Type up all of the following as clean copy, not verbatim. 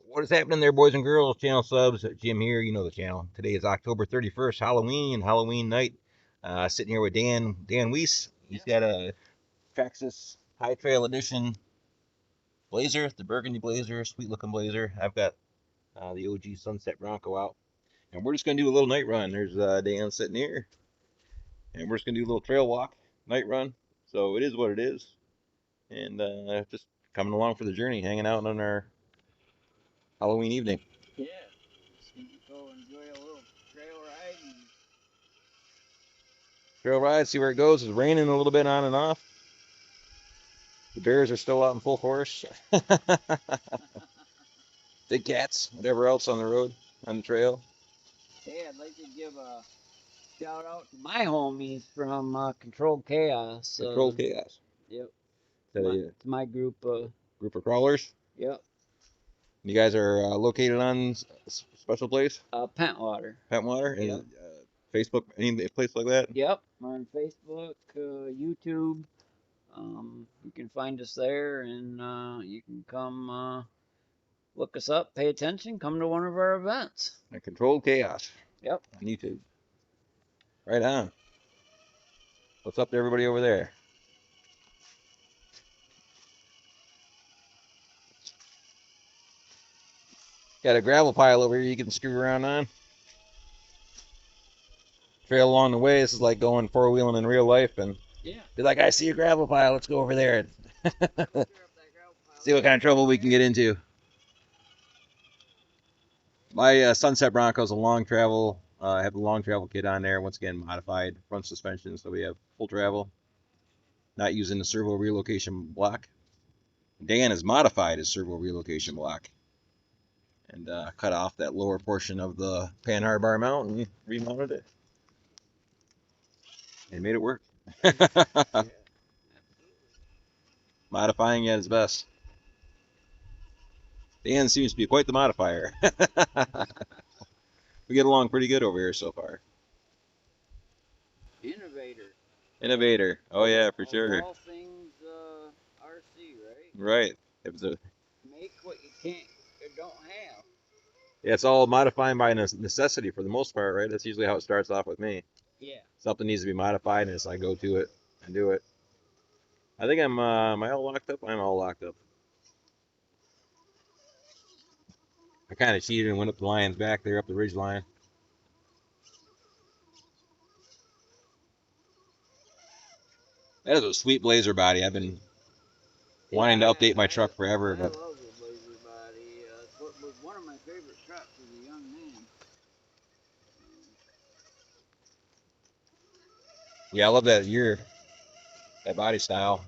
What is happening there, boys and girls? Channel subs, Jim here. You know the channel. Today is October 31st, Halloween night. Sitting here with Dan Weiss. He's got a Traxxas High Trail Edition Blazer, the burgundy Blazer, sweet looking Blazer. I've got the OG Sunset Bronco out, and we're just gonna do a little night run. There's Dan sitting here, and we're just gonna do a little trail walk, night run. So it is what it is, and just coming along for the journey, hanging out on our Halloween evening. Yeah, just gonna go enjoy a little trail ride. Trail ride, see where it goes. It's raining a little bit on and off. The bears are still out in full force. Big cats, whatever else on the road, on the trail. Hey, I'd like to give a shout out to my homies from Controlled Chaos. Controlled chaos. Yep. It's my group. group of crawlers. Yep. You guys are located on special place? Pentwater. Pentwater? And Yep. Facebook, any place like that? Yep. We're on Facebook, YouTube. You can find us there, and you can come look us up, pay attention, come to one of our events. And Controlled Chaos. Yep. On YouTube. Right on. What's up to everybody over there? Got a gravel pile over here you can screw around on. Trail along the way. This is like going four-wheeling in real life, and Yeah. be like, I see a gravel pile. Let's go over there. See what kind of trouble we can get into. My Sunset Bronco is a long travel. I have a long travel kit on there. Once again, modified front suspension, so we have full travel. Not using the servo relocation block. Dan has modified his servo relocation block and cut off that lower portion of the panhard bar mount and remounted it and made it work. Modifying at his best. Dan seems to be quite the modifier. We get along pretty good over here so far. Innovator. Innovator. Oh yeah, for sure. All things RC, right? Right. It was a, Make what you can't or don't have. yeah, it's all modifying by necessity for the most part, right? That's usually how it starts off with me. Yeah. Something needs to be modified, and it's like go to it and do it. I think I'm. Am I all locked up? I'm all locked up. I kind of cheated and went up the lion's back there, up the ridge line. That is a sweet Blazer body. I've been wanting to update my truck forever, I but love the Blazer body. It was one of my favorite trucks as a young man. yeah, I love that that body style.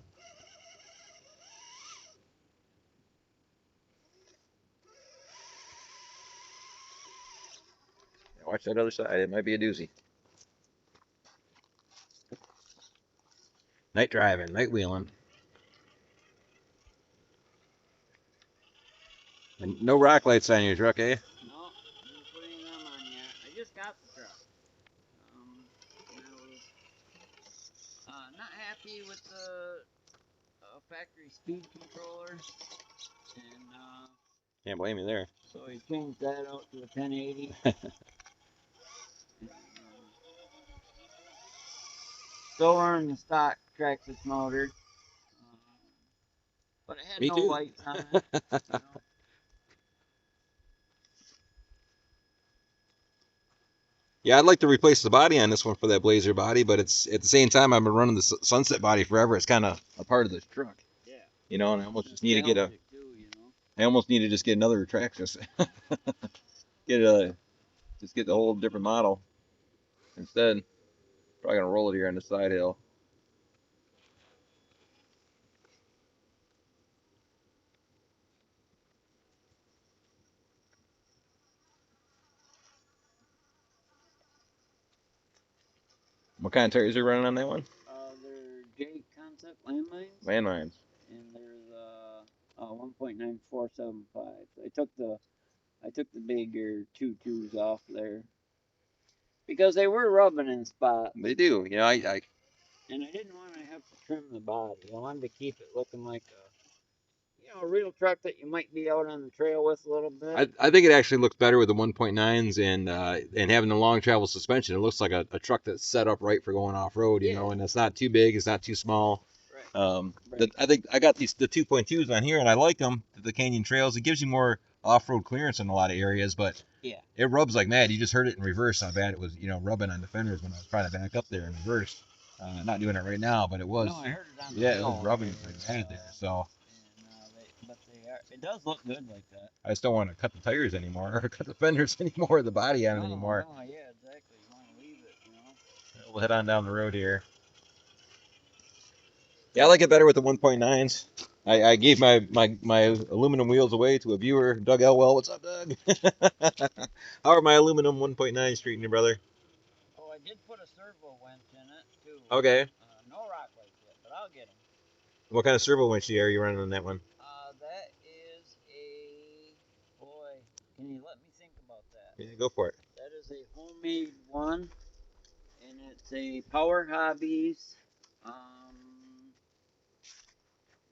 Watch that other side. It might be a doozy. Night driving, night wheeling. And no rock lights on your truck, eh? No, I didn't put any of them on yet. I just got the truck. And I was not happy with the factory speed controller. And Can't blame you there. so he changed that out to a 1080. Still running the stock Traxxas motor. But it had Me no too. lights on it. You know? Yeah, I'd like to replace the body on this one for that Blazer body, but it's at the same time I've been running the Sunset body forever. It's kind of a part of this truck. Yeah. You know, and I almost just need to get a. Too, you know? I almost need to just get another Traxxas. Just get the whole different model instead. Probably gonna roll it here on the side hill. What kind of tires are running on that one? They're Jconcept landmines. Landmines. And there's 1.9475. I took the bigger 2.2s off there because they were rubbing in spots. They do. You know, and I didn't want to have to trim the body. I wanted to keep it looking like a a real truck that you might be out on the trail with a little bit. I think it actually looks better with the 1.9s and having the long travel suspension. It looks like a truck that's set up right for going off road, you know, and it's not too big, it's not too small. Right. Right. I think I got the 2.2s on here, and I like them. The Canyon Trails. It gives you more off-road clearance in a lot of areas, but Yeah. it rubs like mad. You just heard it in reverse how bad it was, rubbing on the fenders when I was trying to back up there in reverse. Not doing it right now, but it was. No, I heard it on the Yeah, it hill was rubbing there, like mad there. So but it does look good like that. I just don't want to cut the tires anymore or cut the fenders anymore or the body on it anymore. No, yeah, exactly. You want to leave it, We'll head on down the road here. Yeah, I like it better with the 1.9s. I gave my aluminum wheels away to a viewer, Doug Elwell. What's up, Doug? How are my aluminum 1.9s treating you, brother? Oh, I did put a servo winch in it too. Okay. No rock lights yet, but I'll get them. What kind of servo winch are you running on that one? That is a boy. Can you let me think about that? Yeah, go for it. That is a homemade one, and it's a Power Hobbies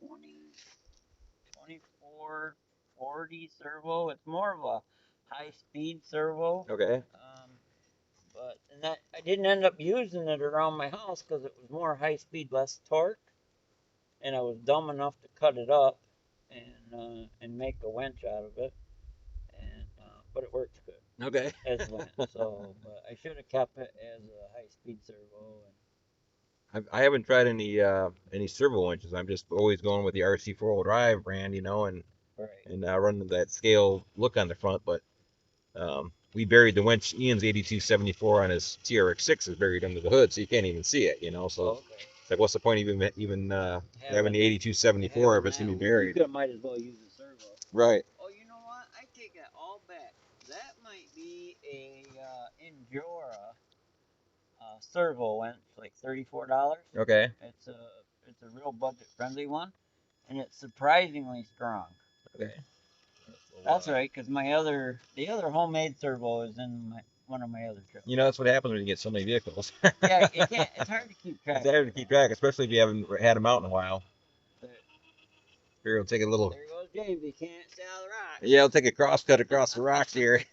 20 2440 servo. It's more of a high speed servo. Okay. But I didn't end up using it around my house because it was more high speed, less torque, and I was dumb enough to cut it up and make a winch out of it. And but it works good. Okay. As a winch. So, but I should have kept it as a high speed servo. I haven't tried any servo winches. I'm just always going with the RC 4-wheel drive brand, and Right. and running that scale look on the front. But we buried the winch. Ian's 8274 on his TRX6 is buried under the hood, so you can't even see it, So it's like, what's the point of even having the 8274 if it's gonna be buried? You might as well use a servo. Right. Oh, you know what? I take that all back. That might be a Endura servo winch, like $34. Okay. It's a real budget friendly one, and it's surprisingly strong. Okay. That's right, because the other homemade servo is in one of my other trucks. That's what happens when you get so many vehicles. Yeah, you can't. It's hard to keep track. It's hard to keep track, especially if you haven't had them out in a while. Here, we'll take a little. There goes James. He can't stay out of the rocks. Yeah, we'll take a cross cut across the rocks here.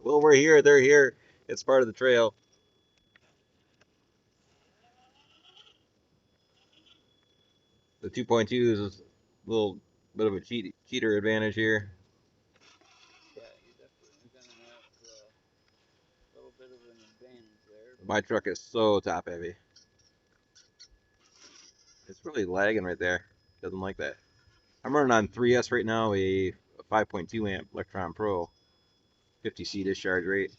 Well, we're here. They're here. It's part of the trail. The 2.2 is a little bit of a cheater advantage here. Yeah, you're definitely gonna have a little bit of an advantage there. My truck is so top heavy. It's really lagging right there. Doesn't like that. I'm running on 3S right now, a 5.2 amp Electron Pro, 50C discharge rate.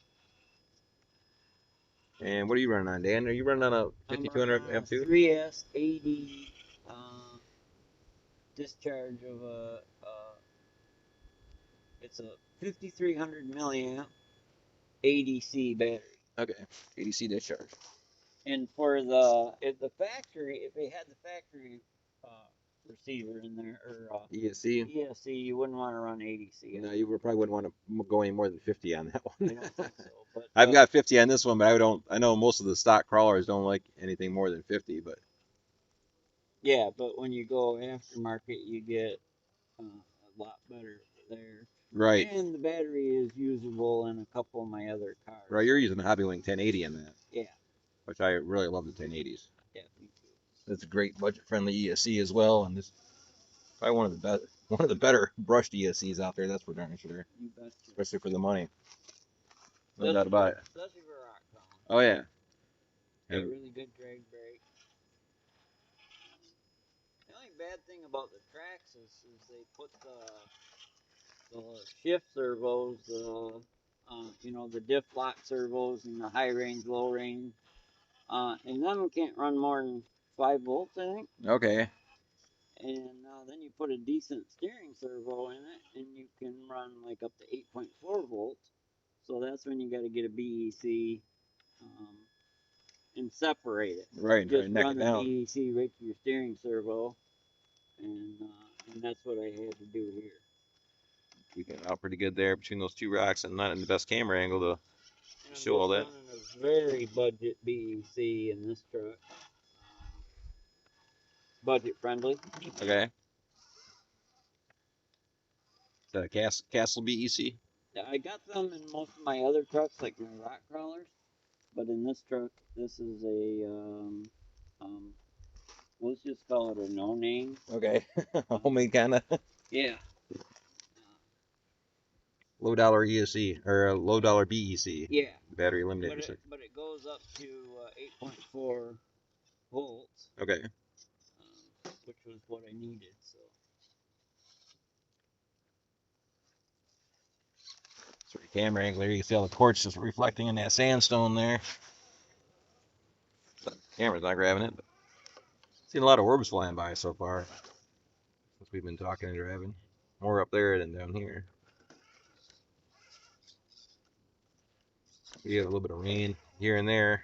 And what are you running on, Dan? Are you running on a 5200 amp too? 3S 80 discharge of it's a 5300 milliamp 80C battery. Okay, 80C discharge. And for the factory, if they had the factory receiver in there or ESC, you wouldn't want to run 80C. No, you probably wouldn't want to go any more than 50 on that one. I don't think so. But I've got 50 on this one, but I know most of the stock crawlers don't like anything more than 50, but. Yeah, but when you go aftermarket, you get a lot better there. Right. And the battery is usable in a couple of my other cars. Right, you're using the Hobbywing 1080 in that. Yeah. Which I really love the 1080s. Yeah, me too. It's a great budget-friendly ESC as well, and this probably one of the better brushed ESCs out there. That's for darn sure. You betcha. Especially for the money. No doubt about it. Especially for rock crawling. Oh yeah. A really good drag brake. The only bad thing about the Traxxas is they put the shift servos, the diff lock servos and the high range, low range, and them can't run more than 5 volts, I think. Okay. And then you put a decent steering servo in it, and you can run like up to 8.4 volts. So that's when you got to get a BEC and separate it. Right, just neck run it the down. BEC right to your steering servo, and that's what I had to do here. Keeping it out pretty good there between those two rocks, and not in the best camera angle to show all that. I'm running a very budget BEC in this truck. Budget friendly. Okay. The Castle BEC. I got them in most of my other trucks, like my rock crawlers, but in this truck, this is a let's just call it a no name. Okay, homemade kind of. Yeah. Low dollar ESC or a low dollar BEC. Yeah. Battery eliminator. But it goes up to 8.4 volts. Okay. Which was what I needed. So. Sorry, camera angle there. You can see all the quartz just reflecting in that sandstone there. The camera's not grabbing it, but seen a lot of orbs flying by so far since we've been talking and driving. More up there than down here. We get a little bit of rain here and there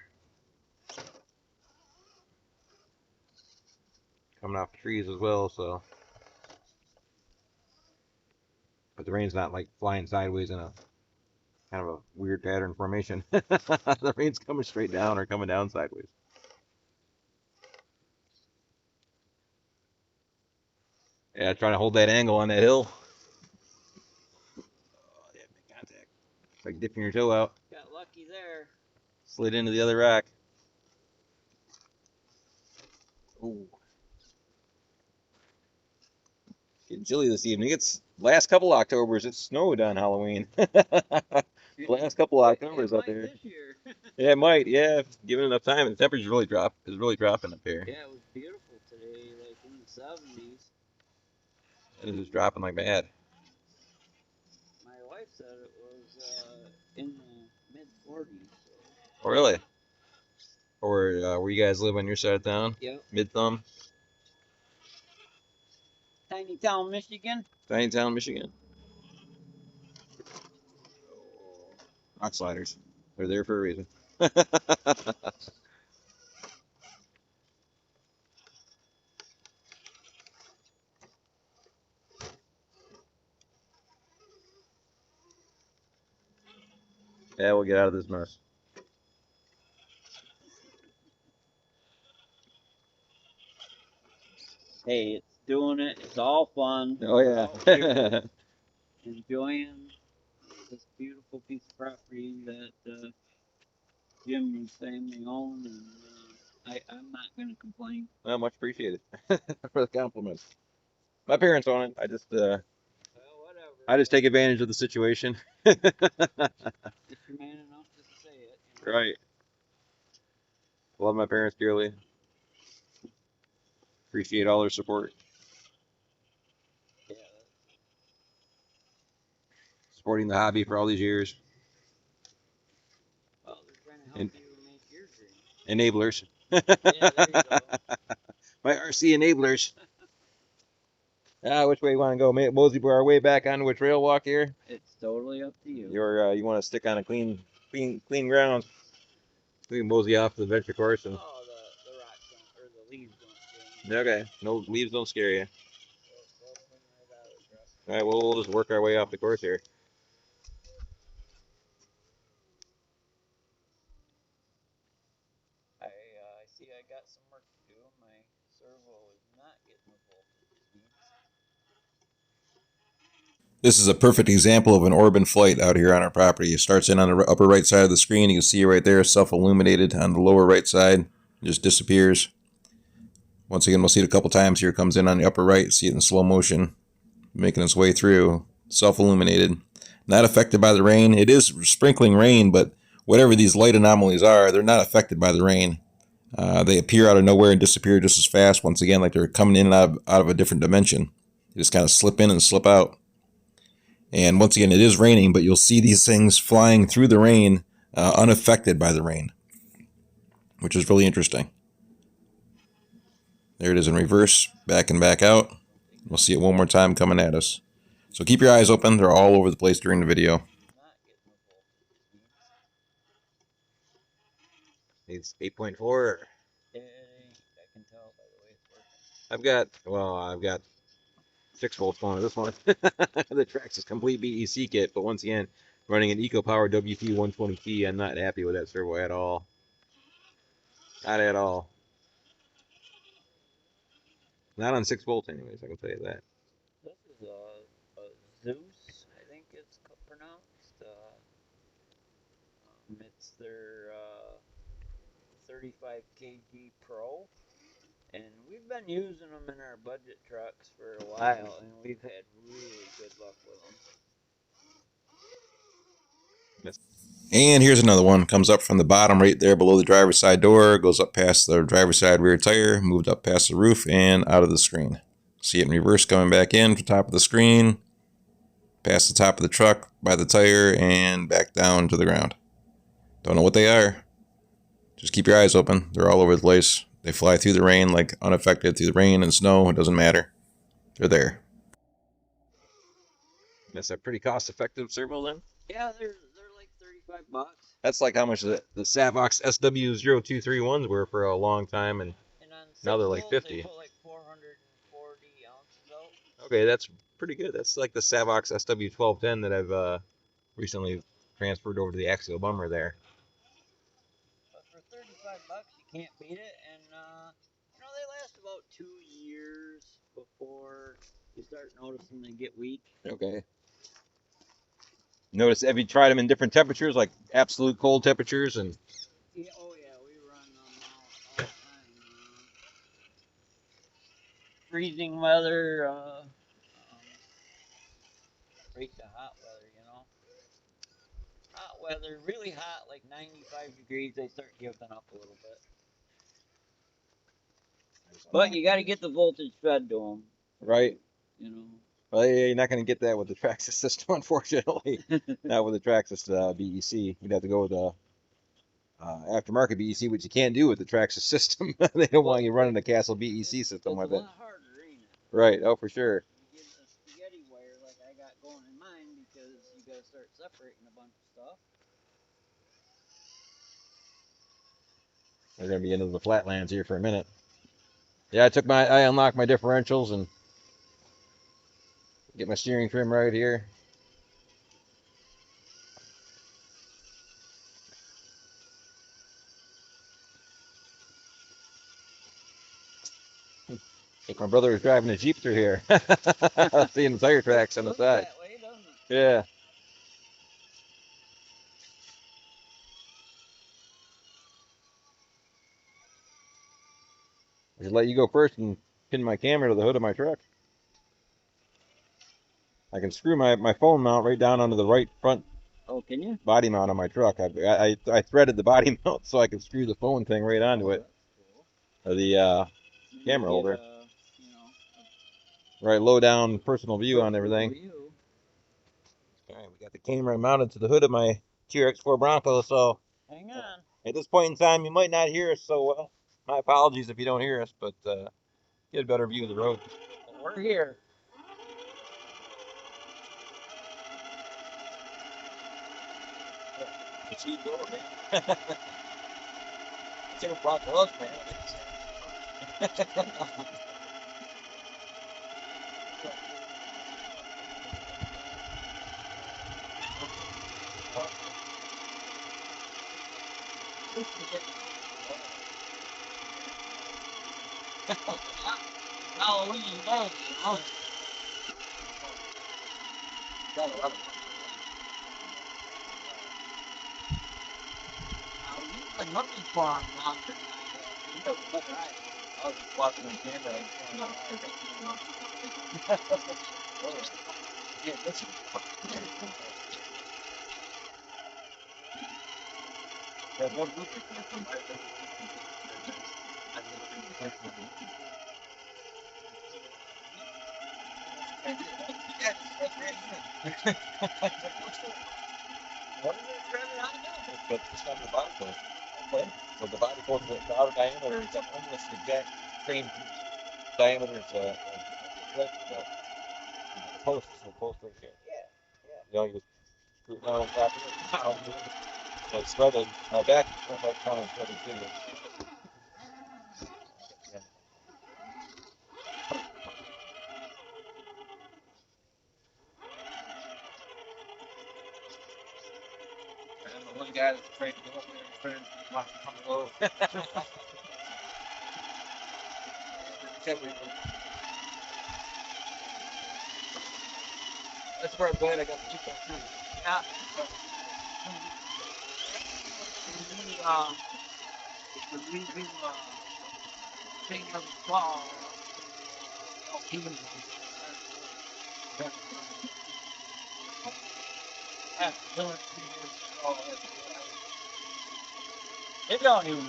coming off the trees as well, so. But the rain's not like flying sideways in a kind of a weird pattern formation. The rain's coming straight down or coming down sideways. Yeah, trying to hold that angle on that hill. Oh, yeah, big contact. It's like dipping your toe out. Got lucky there. Slid into the other rock. Ooh. Getting chilly this evening. It's last couple Octobers. It snowed on Halloween. Last couple Octobers up there. This year. Yeah, it might. Yeah, given enough time, the temperature's really dropped. It's really dropping up here. Yeah, it was beautiful today, like in the 70s. And it's just dropping like mad. My wife said it was in the mid 40s. So. Oh, really? Or where you guys live on your side of town? Yep. Mid Thumb? Tiny Town, Michigan. Tiny Town, Michigan. Rock sliders. They're there for a reason. Yeah, we'll get out of this mess. Hey, it's doing it. It's all fun. Oh, yeah. Enjoying this beautiful piece of property that Jim and his family own, and I'm not going to complain. Well, much appreciated for the compliment. My parents own it. Well, whatever. I just take advantage of the situation. If you're man enough to say it. You know? Right. Love my parents dearly. Appreciate all their support. Yeah. Supporting the hobby for all these years. Well, they're trying to help you make your dream. Enablers. Yeah, there you go. My RC enablers. Which way you want to go? Mosey our way back onto a trail walk here? It's totally up to you. You want to stick on a clean ground. We can mosey off the adventure course. And... Oh, the rocks don't, or the leaves don't scare me. Okay, no leaves don't scare you. All right, well, we'll just work our way off the course here. I see I got some work to do. My servo is not getting the voltage it needs. This is a perfect example of an orb in flight out here on our property. It starts in on the upper right side of the screen. You can see it right there, self-illuminated on the lower right side. It just disappears. Once again, we'll see it a couple times here. It comes in on the upper right. See it in slow motion, making its way through. Self-illuminated. Not affected by the rain. It is sprinkling rain, but whatever these light anomalies are, they're not affected by the rain. They appear out of nowhere and disappear just as fast. Once again, like they're coming in and out of a different dimension. They just kind of slip in and slip out. And once again, it is raining, but you'll see these things flying through the rain, unaffected by the rain, which is really interesting. There it is in reverse, back and back out. We'll see it one more time coming at us. So keep your eyes open. They're all over the place during the video. It's 8.4. I can tell by the way it's working. I've got 6 volts going to this one. The Traxxas complete BEC kit, but once again, running an EcoPower WT120T. I'm not happy with that servo at all. Not at all. Not on 6 volts, anyways. I can tell you that. This is a Zeus their 35 kg Pro, and we've been using them in our budget trucks for a while, and we've had really good luck with them. And here's another one. Comes up from the bottom right there below the driver's side door, goes up past the driver's side rear tire, moved up past the roof and out of the screen. See it in reverse coming back in to the top of the screen, past the top of the truck, by the tire, and back down to the ground. Don't know what they are. Just keep your eyes open. They're all over the place. They fly through the rain like unaffected through the rain and snow. It doesn't matter. They're there. That's a pretty cost-effective servo then. Yeah, they're like $35. That's like how much the Savox SW0231s were for a long time, and on now they're 6 like volts, 50. They put like 440 ounces out. Okay, that's pretty good. That's like the Savox SW1210 that I've recently transferred over to the axial bummer there. But for $35, you can't beat it, and they last about 2 years before you start noticing they get weak. Okay. Notice, have you tried them in different temperatures, like absolute cold temperatures? And Yeah, oh yeah, we run them all the time. Freezing weather, right to hot weather, Hot weather, really hot, like 95 degrees, they start giving up a little bit. But you got to get the voltage fed to them. right. Well, you're not going to get that with the Traxxas system, unfortunately. Not with the Traxxas BEC. You'd have to go with the aftermarket BEC, which you can't do with the Traxxas system. They don't want you running a Castle BEC system with it. It's a lot harder, ain't it? Right. Oh, for sure. You get a spaghetti wire like I got going in mine because you got to start separating a bunch of stuff. We're going to be into the flatlands here for a minute. Yeah, I unlocked my differentials and get my steering trim right here. Like my brother was driving a Jeep through here. Seeing the tire tracks on the side. That way, doesn't it? Yeah. I should let you go first and pin my camera to the hood of my truck. I can screw my phone mount right down onto the right front can you? body mount on my truck. I threaded the body mount so I can screw the phone thing right onto it. Cool. The camera holder. Right, low down personal view on everything. All right, we got the camera mounted to the hood of my Trx4 Bronco, so hang on. At this point in time, you might not hear us so well. My apologies if you don't hear us, but get a better view of the road. We're here. It's you go, man. It's your Bronco, man. Halloween, I was just watching the camera. But just on the body post. Okay. So the body post, the outer diameter is almost the exact same diameter as the post. So the post right here. Yeah. You know, you just screw it down and wrap it down. So it's threaded. My back is like kind of threaded too. Yeah. I'm the one guy that's afraid to go up there and watch it come low. That's where I'm glad I got the Jeep too. Yeah. the leaving thing of the fall. It don't even.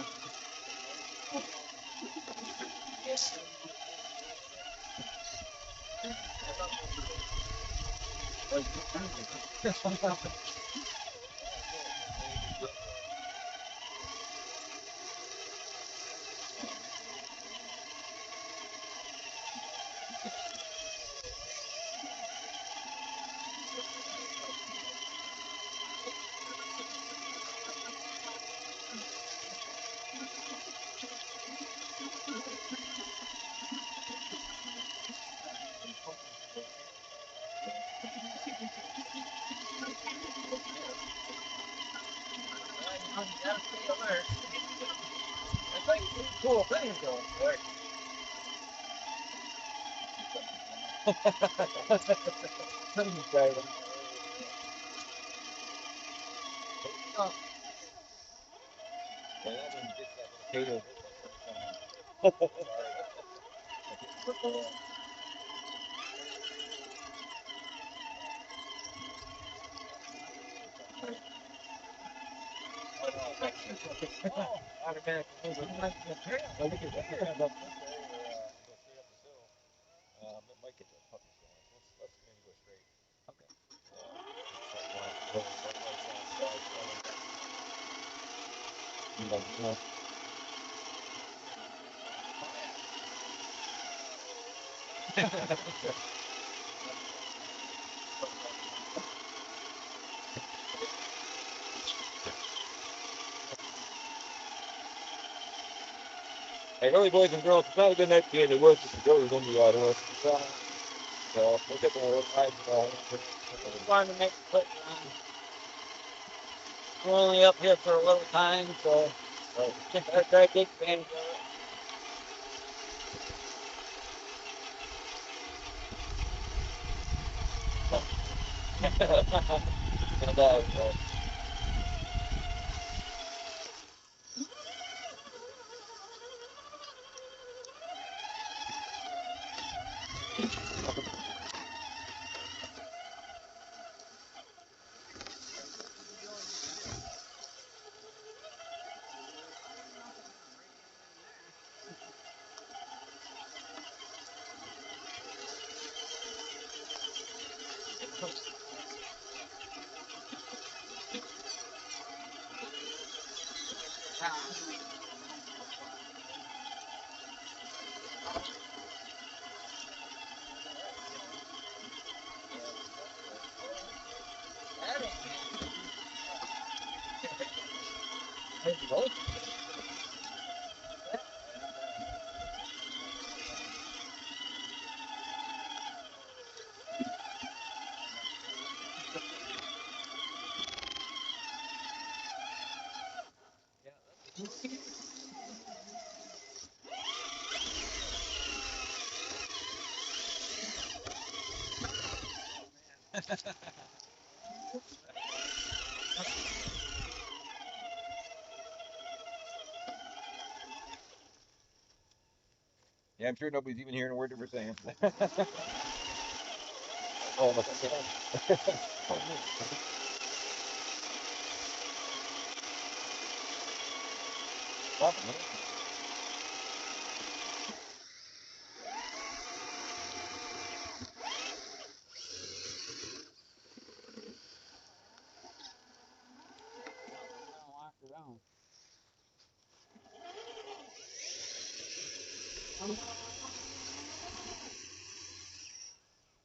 That's like a cool thing going for it. Hey, early boys and girls, it's not a good night to be in the woods. It's really windy out here. So we'll get there right. Just wanted to make a quick run. We're only up here for a little time, so I try to take advantage of it. And, Yeah, I'm sure nobody's even hearing a word that we're saying.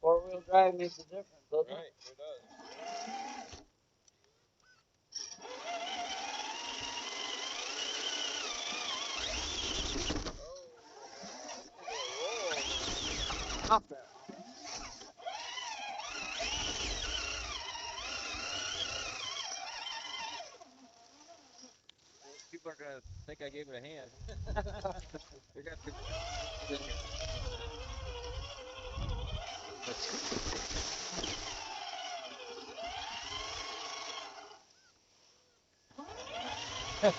Four-wheel drive makes a difference, doesn't it? Right, sure does. Up there. People are gonna think I gave it a hand. They got to. Can't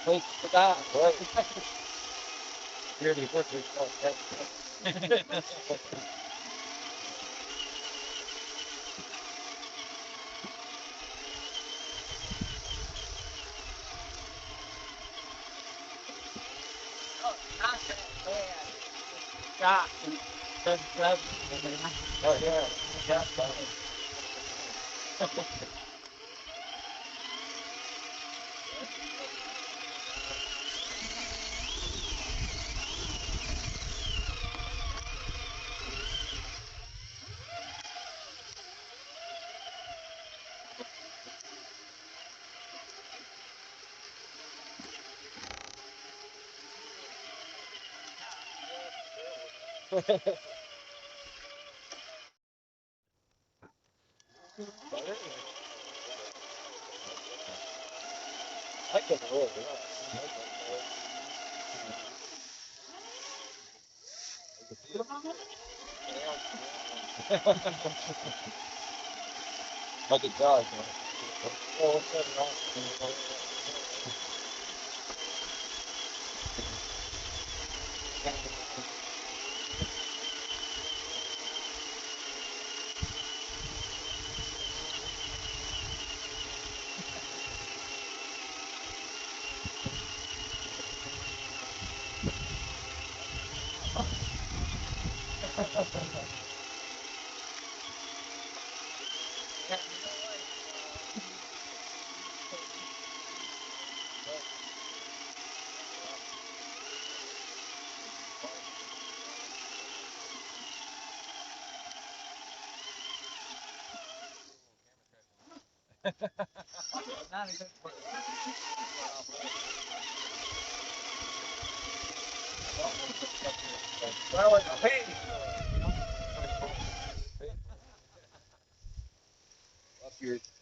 place the dot, right? Really working. Shot. Oh yeah, yeah. I can roll it up. Like it does, man. Oh, what's that wrong? Not a good place. Well, it's paid.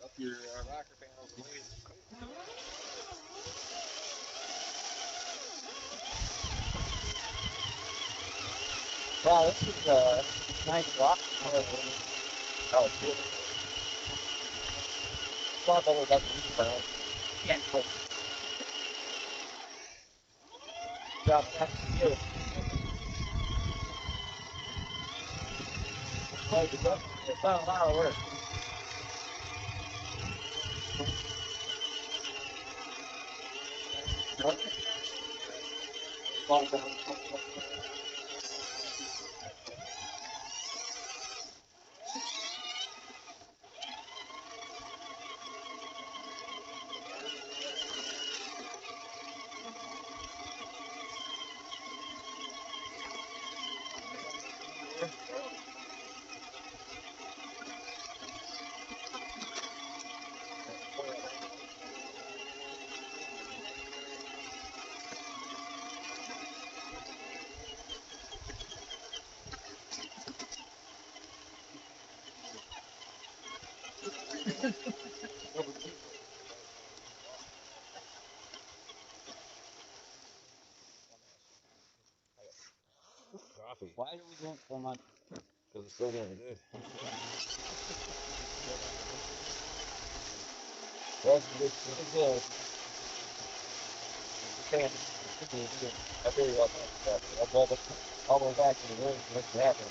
Up your rocker panels, please. Wow, this is nice rock. Oh, it's good. Well, but that's Yeah. job. That's good. It's not a lot of work. Coffee. Why do we drink so much? Because it's so damn good. That's good. It's good. I feel you about that. I'll go all the way back to the room to make it happen.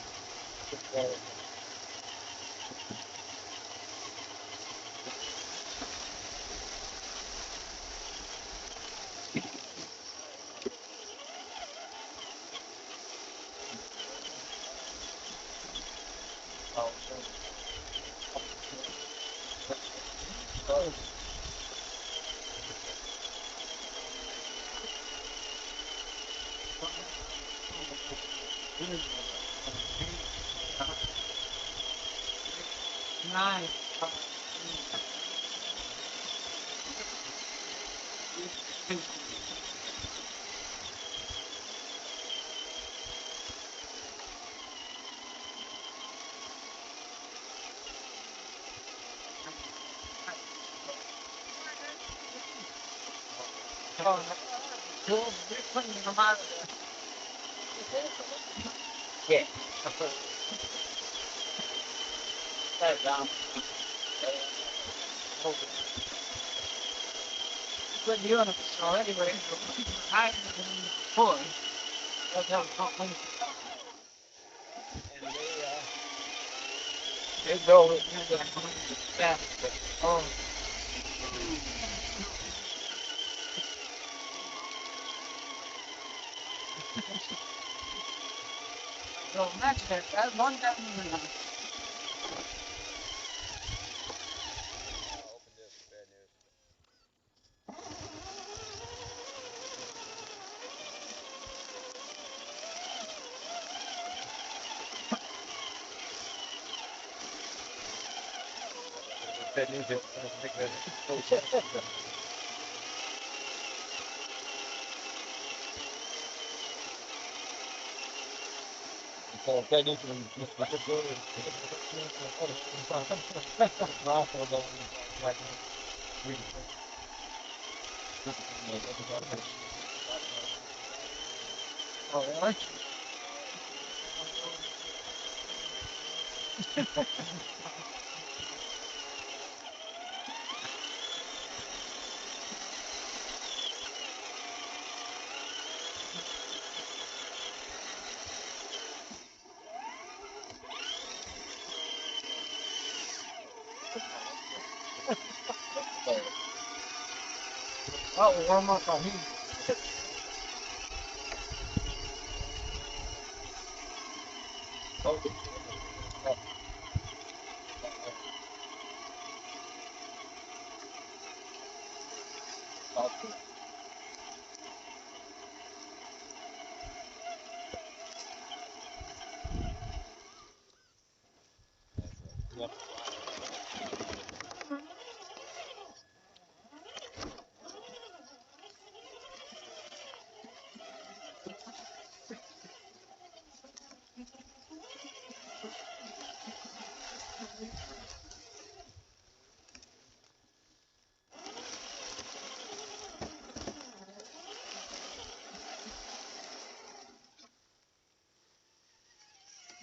Yeah. That's But you on a so anyway, higher than before. That's how something. And they go yeah. Oh. So next step, that's one time. Open this. Bad news. Bad news. So bad news. Oh, really? Oh, we'll warm up on him.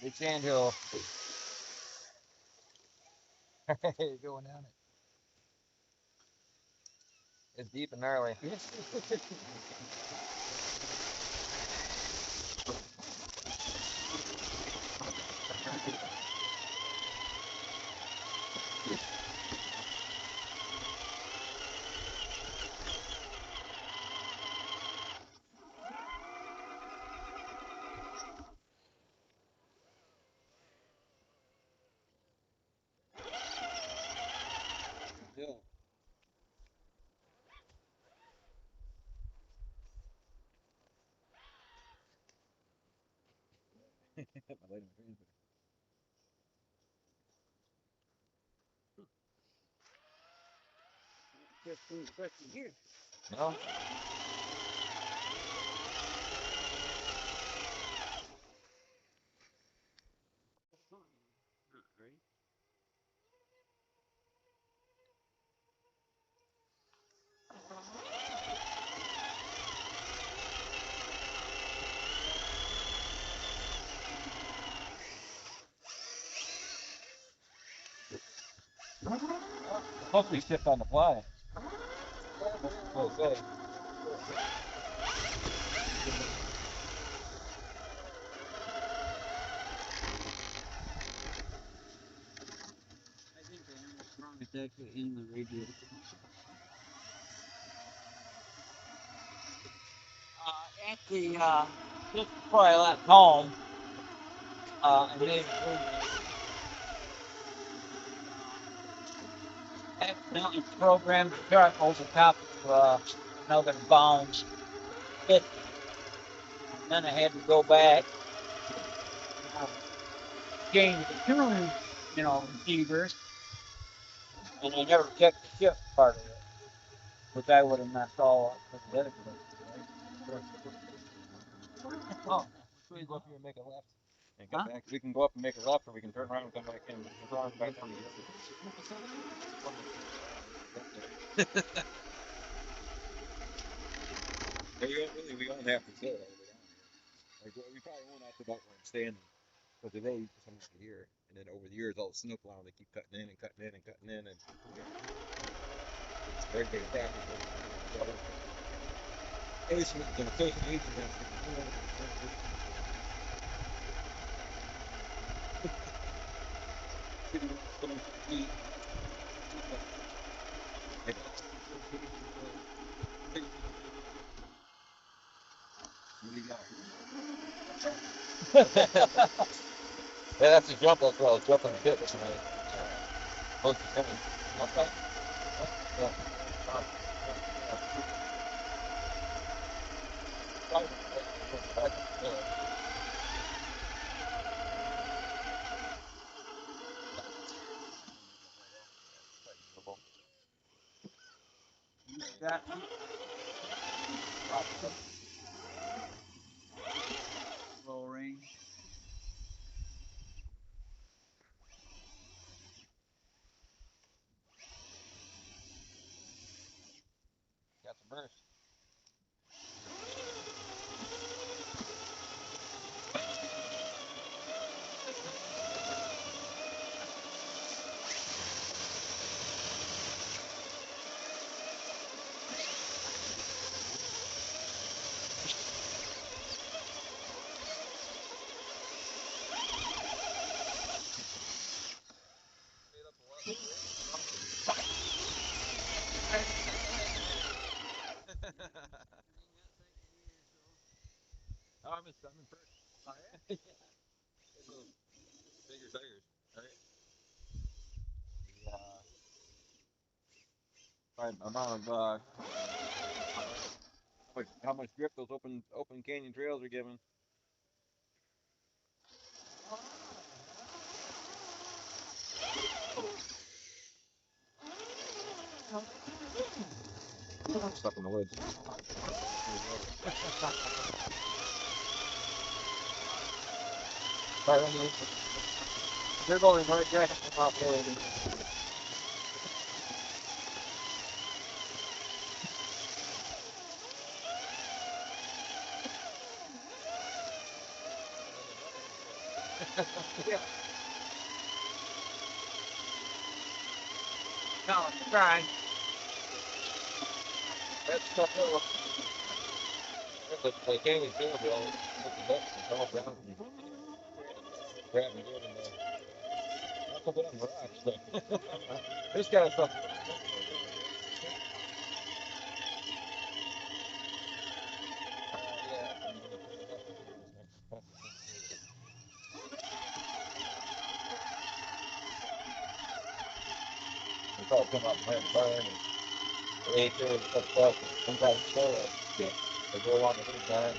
Big sand hill. You're going down it. It's deep and gnarly. Yeah. Here. No? Hopefully shift on the fly. We'll say. I think I know what's wrong. It's actually in the radio. At the just before I left home, I made accidentally programmed the truck over top of another bound 50. And then I had to go back, change the tune, receivers. And they never checked the chip part of it, which I would have messed all up for the other place. Oh, we can go up here and make a left and come back. We can go up and make a left, or we can turn around and come back in. Turn around and back down Really, we don't have to stay all the way down here. Like, we probably won't have to about where I'm standing. But today you just come over here, and then over the years, all the snow plowing, they keep cutting in and cutting in and cutting in, and it's very big traffic. It's the association. Yeah, that's a jump as well. Jump on the pit. Okay. Yeah. Low range. Got some burst. Oh, I'm in first. Oh, yeah? Bigger tires. All right. The amount of how much grip those open canyon trails are giving. Stuck in the woods. They're going right back out there. Yeah. No, try. That's tough. They can't even feel it. Put the books and come up down and grab and get them. That's a bit of rocks. This kind of stuff. They probably come up and burn and nature and stuff. Sometimes show it. They go along the big line.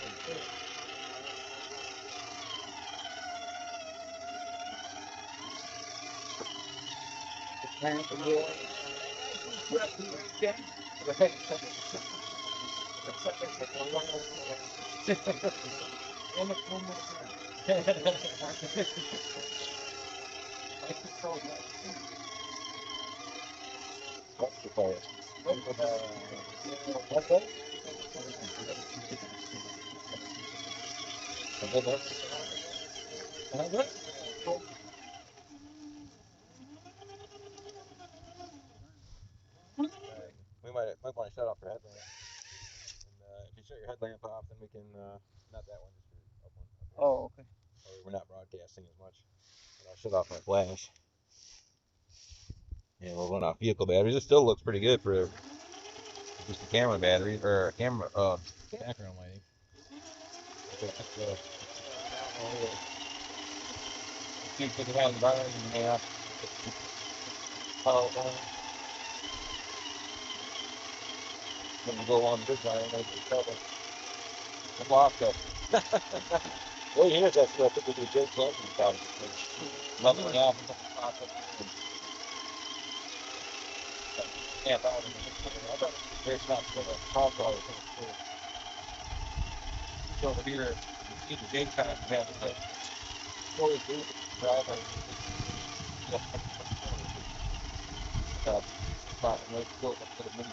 We might want to shut off your headlamp. And if you shut your headlamp off, then we can, not that one, just your up one. Up Oh, okay. we're not broadcasting as much. And I'll shut off my flash. And we'll run off vehicle batteries. It still looks pretty good for just a camera battery, or a camera, background lighting. Keep thinking about the burn and half. When you go on this line, make it trouble. I'm locked up. Well, here's that stuff that we do Jconcept about. Nothing happened. half hour. I thought there's not for the Bronco. So over here, in the daytime, we have the fully good driver. Let's go up to the mini.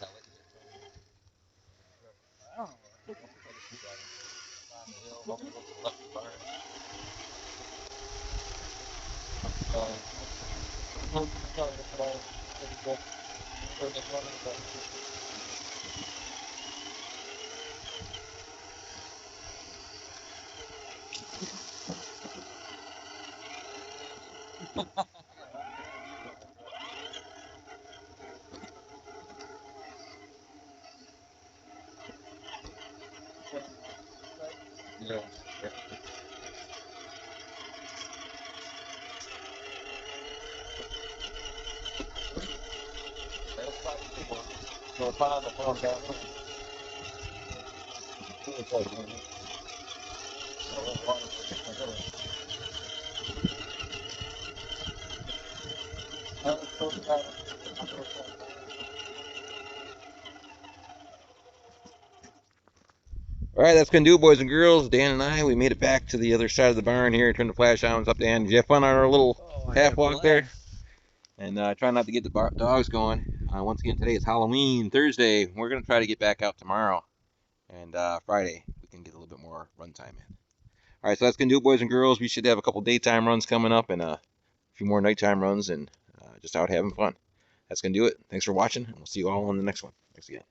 I don't know. Yeah. So find the phone down. All right, that's gonna do it, boys and girls. Dan and I, we made it back to the other side of the barn here. Turned the flash on. What's up, Dan? Did you have fun on our little half walk there? And try not to get the dogs going. Once again, today is Halloween, Thursday. We're going to try to get back out tomorrow. And Friday, we can get a little bit more run time in. All right, so that's going to do it, boys and girls. We should have a couple daytime runs coming up and a few more nighttime runs and just out having fun. That's going to do it. Thanks for watching, and we'll see you all on the next one. Thanks again.